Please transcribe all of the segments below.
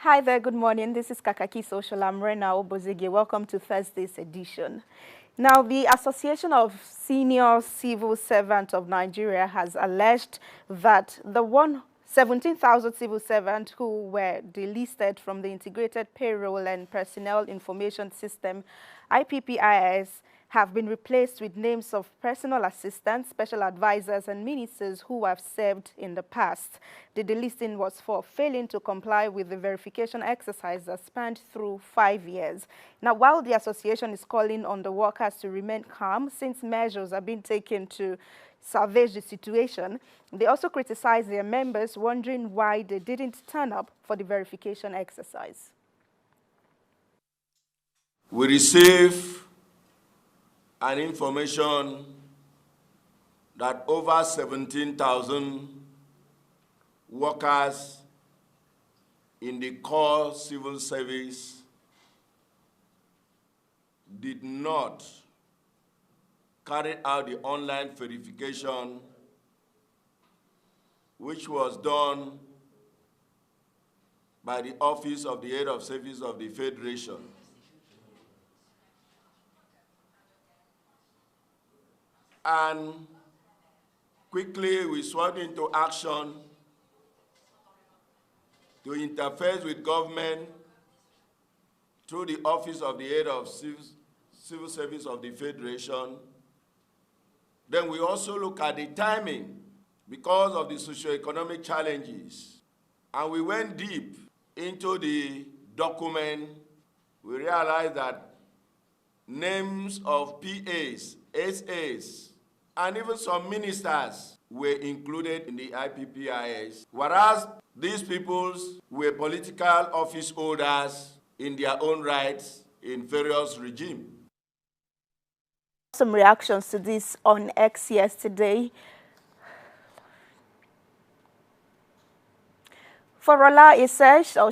Hi there, good morning. This is Kakaaki Social. I'm Obozeghie. Welcome to Thursday's edition. Now, the Association of Senior Civil Servants of Nigeria has alleged that the 17,000 civil servants who were delisted from the Integrated Payroll and Personnel Information System, IPPIS, have been replaced with names of personal assistants, special advisors, and ministers who have served in the past. The delisting was for failing to comply with the verification exercise that spanned through 5 years. Now, while the association is calling on the workers to remain calm since measures are being taken to salvage the situation, they also criticize their members, wondering why they didn't turn up for the verification exercise. We receive an information that over 17,000 workers in the core civil service did not carry out the online verification, which was done by the Office of the Head of Service of the Federation. And quickly we swept into action to interface with government through the Office of the Head of Civil Service of the Federation. Then we also look at the timing because of the socioeconomic challenges. And we went deep into the document. We realized that names of PAs, SAs, and even some ministers were included in the IPPIS, whereas these peoples were political office holders in their own rights in various regimes. Some reactions to this on X yesterday. Forola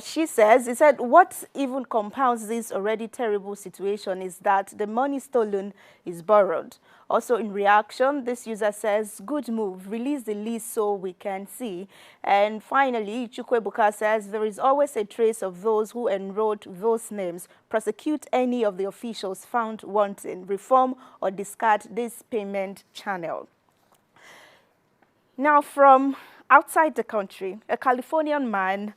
she said, what even compounds this already terrible situation is that the money stolen is borrowed. Also in reaction, this user says, good move, release the list so we can see. And finally, Chukwebuka says, there is always a trace of those who enrolled those names. Prosecute any of the officials found wanting, reform or discard this payment channel. Now from outside the country, a Californian man,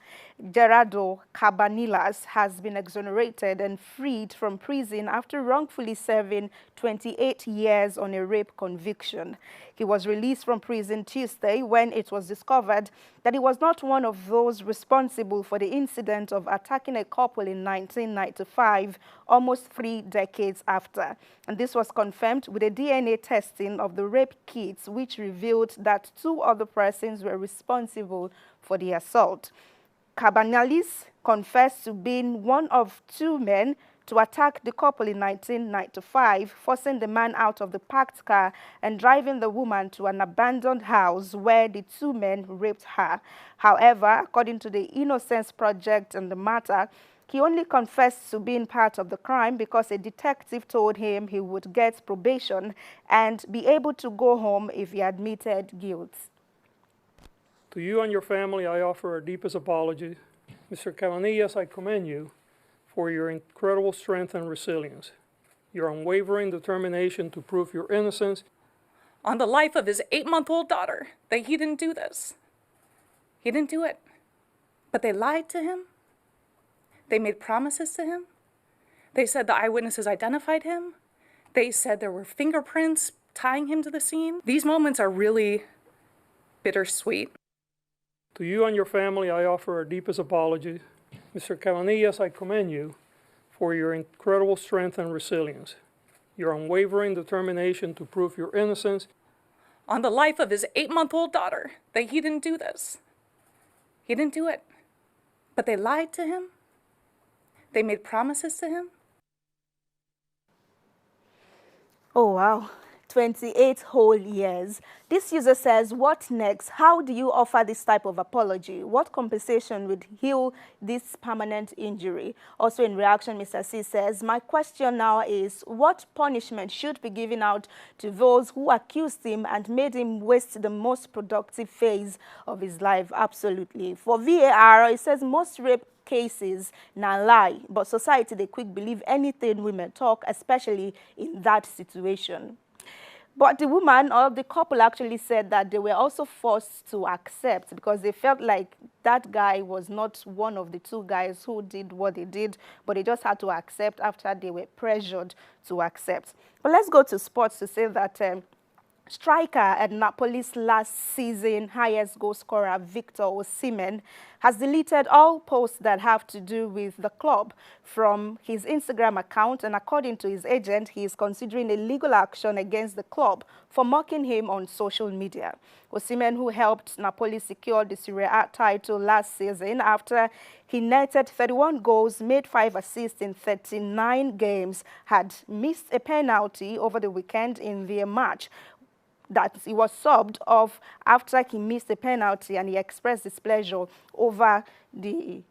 Gerardo Cabanillas, has been exonerated and freed from prison after wrongfully serving 28 years on a rape conviction. He was released from prison Tuesday when it was discovered that he was not one of those responsible for the incident of attacking a couple in 1995, almost 3 decades after. And this was confirmed with a DNA testing of the rape kits, which revealed that 2 other persons were responsible for the assault. Cabanillas confessed to being one of 2 men to attack the couple in 1995, forcing the man out of the parked car and driving the woman to an abandoned house where the 2 men raped her. However, according to the Innocence Project on the matter, he only confessed to being part of the crime because a detective told him he would get probation and be able to go home if he admitted guilt. To you and your family, I offer our deepest apology. Mr. Cabanillas, I commend you for your incredible strength and resilience, your unwavering determination to prove your innocence on the life of his 8-month-old daughter, that he didn't do this. He didn't do it. But they lied to him. They made promises to him. They said the eyewitnesses identified him. They said there were fingerprints tying him to the scene. These moments are really bittersweet. To you and your family, I offer our deepest apology. Mr. Cabanillas, I commend you for your incredible strength and resilience, your unwavering determination to prove your innocence on the life of his 8-month-old daughter, that he didn't do this. He didn't do it. But they lied to him. They made promises to him. Oh, wow. 28 whole years. This user says, what next? How do you offer this type of apology? What compensation would heal this permanent injury? Also in reaction, Mr. C says, my question now is, what punishment should be given out to those who accused him and made him waste the most productive phase of his life? Absolutely. For VAR, it says most rape cases na lie, but society they quick believe anything women talk, especially in that situation. But the woman or the couple actually said that they were also forced to accept because they felt like that guy was not one of the two guys who did what they did, but they just had to accept after they were pressured to accept. But let's go to sports to say that striker at Napoli's last season highest goal scorer, Victor Osimhen, has deleted all posts that have to do with the club from his Instagram account, and according to his agent, he is considering a legal action against the club for mocking him on social media. Osimhen, who helped Napoli secure the Serie A title last season after he netted 31 goals, made 5 assists in 39 games, had missed a penalty over the weekend in their match that he was subbed off after he missed a penalty, and he expressed displeasure over the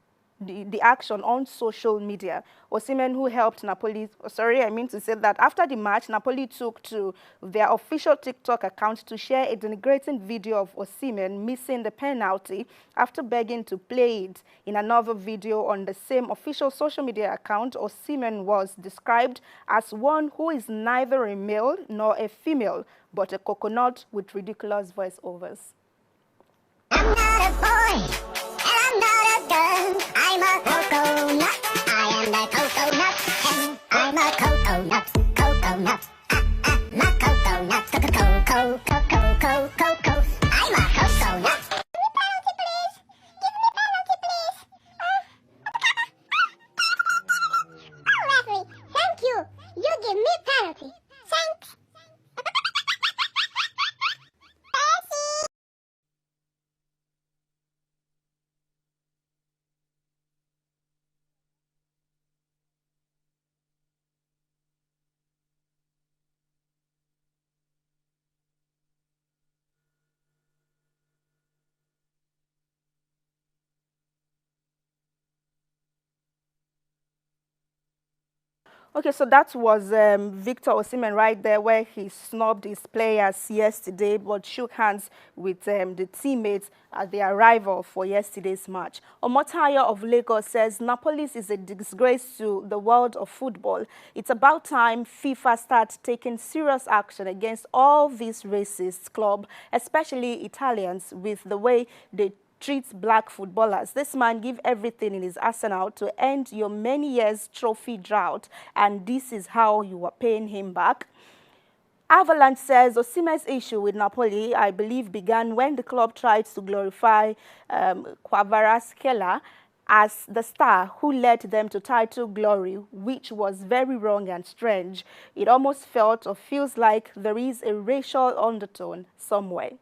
action on social media. Osimhen, who helped Napoli, to say that after the match, Napoli took to their official TikTok account to share a denigrating video of Osimhen missing the penalty after begging to play it. In another video on the same official social media account, Osimhen was described as one who is neither a male nor a female, but a coconut with ridiculous voiceovers. I'm not a boy, and I'm not a girl. I'm a coconut. I am the coconut, and I'm a coconut. Coconut. My coconut. Co-co-co-co-co-co-co. I'm a coconut. Give me penalty, please. Give me penalty, please. Oh, referee, thank you. You give me penalty. Thanks. Okay, so that was Victor Osimhen right there, where he snubbed his players yesterday, but shook hands with the teammates at the arrival for yesterday's match. Omotayo of Lagos says Napoli is a disgrace to the world of football. It's about time FIFA starts taking serious action against all these racist clubs, especially Italians, with the way they treats black footballers. This man give everything in his arsenal to end your many years trophy drought, and this is how you are paying him back. Avalanche says Osimhen's issue with Napoli, I believe, began when the club tried to glorify Kvaratskhelia as the star who led them to title glory, which was very wrong and strange. It almost felt or feels like there is a racial undertone somewhere.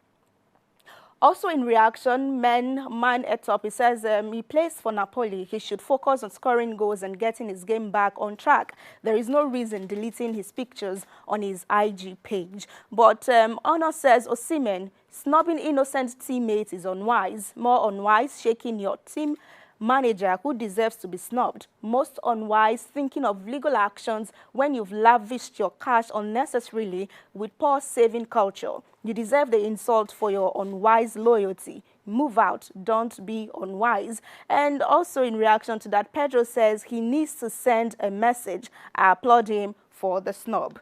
Also in reaction, Man Etop, he says he plays for Napoli. He should focus on scoring goals and getting his game back on track. There is no reason deleting his pictures on his IG page. But Honor says Osimhen, snubbing innocent teammates is unwise. More unwise, shaking your team manager who deserves to be snubbed. Most unwise, thinking of legal actions when you've lavished your cash unnecessarily with poor saving culture. You deserve the insult for your unwise loyalty. Move out, don't be unwise. And also in reaction to that, Pedro says he needs to send a message. I applaud him for the snub.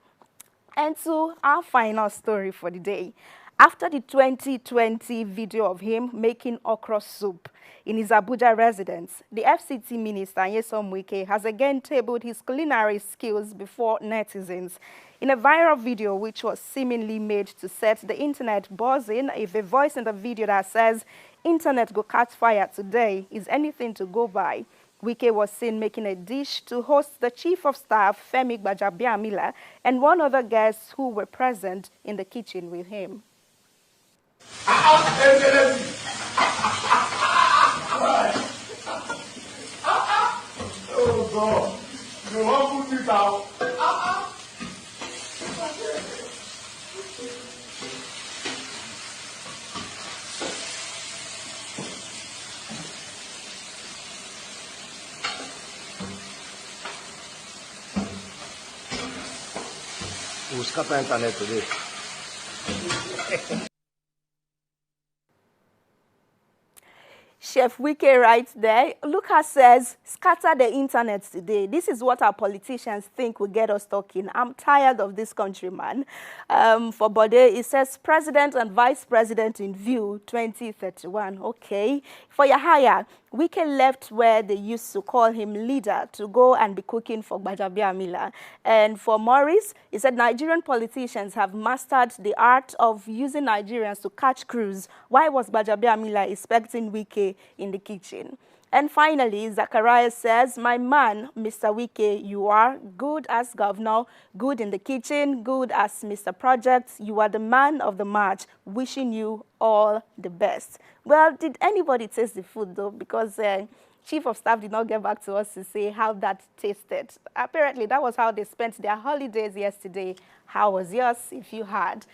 And to our final story for the day. After the 2020 video of him making okra soup in his Abuja residence, the FCT minister, Wike, has again tabled his culinary skills before netizens. In a viral video which was seemingly made to set the internet buzzing, if a voice in the video that says, "Internet go catch fire today," is anything to go by, Wike was seen making a dish to host the Chief of Staff, Femi Gbajabiamila, and one other guest who were present in the kitchen with him. Oh God, you want to put it out? scatter internet today. Chef Wike writes there, Lucas says, scatter the internet today. This is what our politicians think will get us talking. I'm tired of this country, man. For Bode, it says president and vice president in view 2031. Okay. For Yahaya, Wike left where they used to call him leader to go and be cooking for Gbajabiamila. And for Maurice, he said Nigerian politicians have mastered the art of using Nigerians to catch crews. Why was Gbajabiamila expecting Wike in the kitchen? And finally, Zachariah says, my man, Mr. Wike, you are good as governor, good in the kitchen, good as Mr. Project. You are the man of the match. Wishing you all the best. Well, did anybody taste the food, though? Because Chief of Staff did not get back to us to say how that tasted. Apparently, that was how they spent their holidays yesterday. How was yours, if you had?